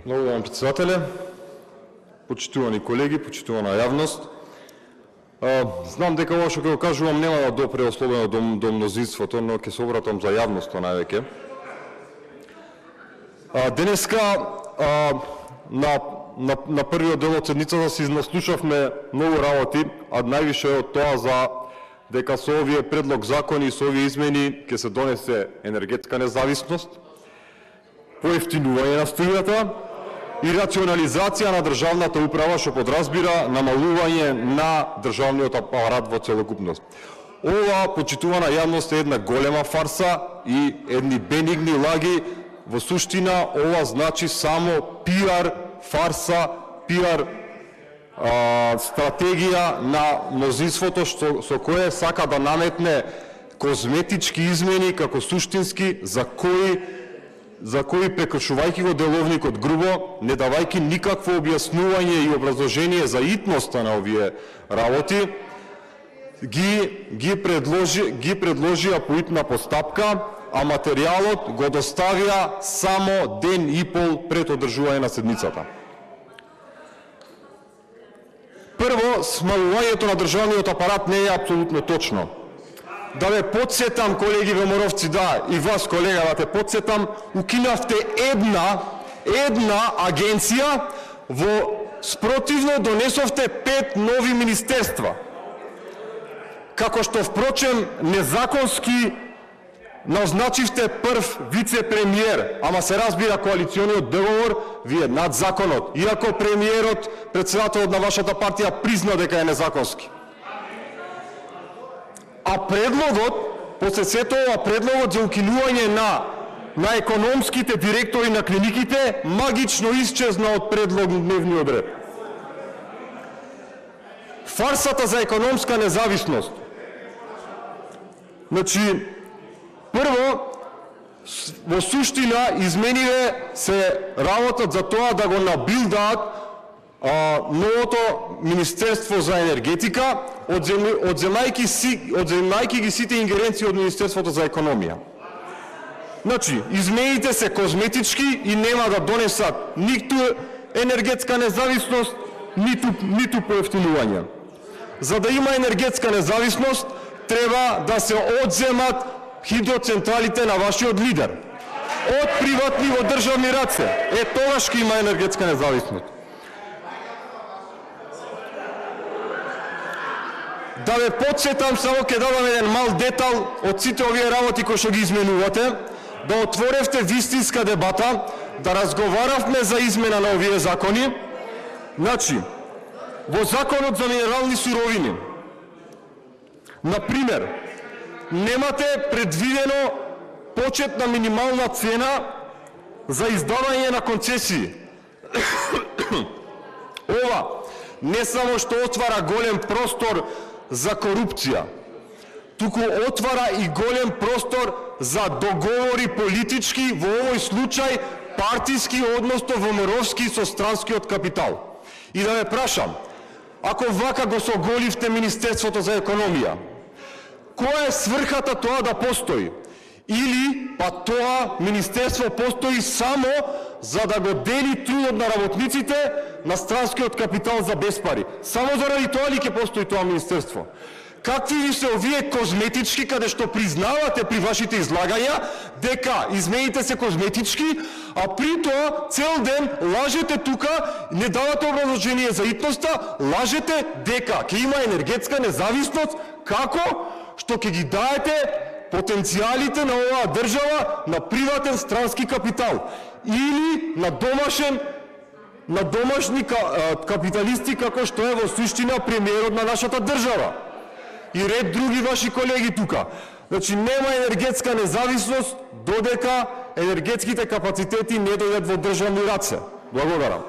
Благодарам, председателе. Почитувани колеги, почитувана јавност. Знам дека ова што ќе го кажувам нема да допре особено до мнозинството, но ќе се обратам за јавноста највеќе. Денеска на првиот дел од седницата си наслушавме многу работи, а највише од тоа за дека со овие предлог закони и со овие измени ќе се донесе енергетска независност, поевтинување на струјата и рационализација на државната управа, што подразбира намалување на државниот апарат во целокупност. Ова, почитувана јавност, е една голема фарса и едни бенигни лаги. Во суштина, ова значи само пиар фарса, пиар стратегија на мнозинството со кое сака да наметне козметички измени како суштински, за кои прекршувајќи го деловникот грубо, не давајќи никакво објаснување и образложение за итноста на овие работи, ги предложија по итна постапка, а материјалот го доставија само ден и пол пред одржување на седницата. Прво, смалувањето на државниот апарат не е апсолутно точно. Да ве подсетам, колеги ВМРО-вци, да, и вас, колега, да те подсетам, укинавте една агенција, спротивно донесовте 5 нови министерства. Како што, впрочем, незаконски назначивте прв вице-премиер, ама се разбира коалициониот договор ви е над законот, иако премиерот, председателот на вашата партија, призна дека е незаконски. А предлогот, после сето ова, предлогот за укинување на економските директори на клиниките магично исчезна од предлог дневниот ред. Фарсата за економска независност. Значи, прво, во суштина измениве се работат за тоа да го набилдаат новото Министерство за енергетика, одземајќи ги сите ингеренции од Министерството за економија. Значи, измените се козметички и нема да донесат ниту енергетска независност, ниту поевтинување. За да има енергетска независност, треба да се одземат хидроцентралите на вашиот лидер. Од приватни во државни раце. Тогаш ќе има енергетска независност. Да ве подсетам, само ќе дадам еден мал детал од сите овие работи кои што ги изменувате, да отворевте вистинска дебата, да разговаравме за измена на овие закони. Значи, во Законот за минерални суровини, например, немате предвидено почетна минимална цена за издавање на концесии. Ова не само што отвара голем простор за корупција, туку отвара и голем простор за договори политички, во овој случај партиски, односно ВМРО-вски со странскиот капитал. И да ве прашам, ако вака го соголивте Министерството за економија, која е сврхата тоа да постои? Или па тоа Министерство постои само за да го дели трудот на работниците на странскиот капитал за безпари? Само заради тоа ли ќе постои тоа Министерство? Какви ви се овие козметички, каде што признавате при вашите излагања дека измените се козметички, а при тоа цел ден лажете тука, не давате образложение за итноста, лажете дека ќе има енергетска независност, како што ќе ги даете потенцијалите на оваа држава на приватен странски капитал или на домашни капиталисти, како што е во суштина премиерот на нашата држава и ред други ваши колеги тука. Значи, нема енергетска независност додека енергетските капацитети не дојдат во државни раце. Благодарам.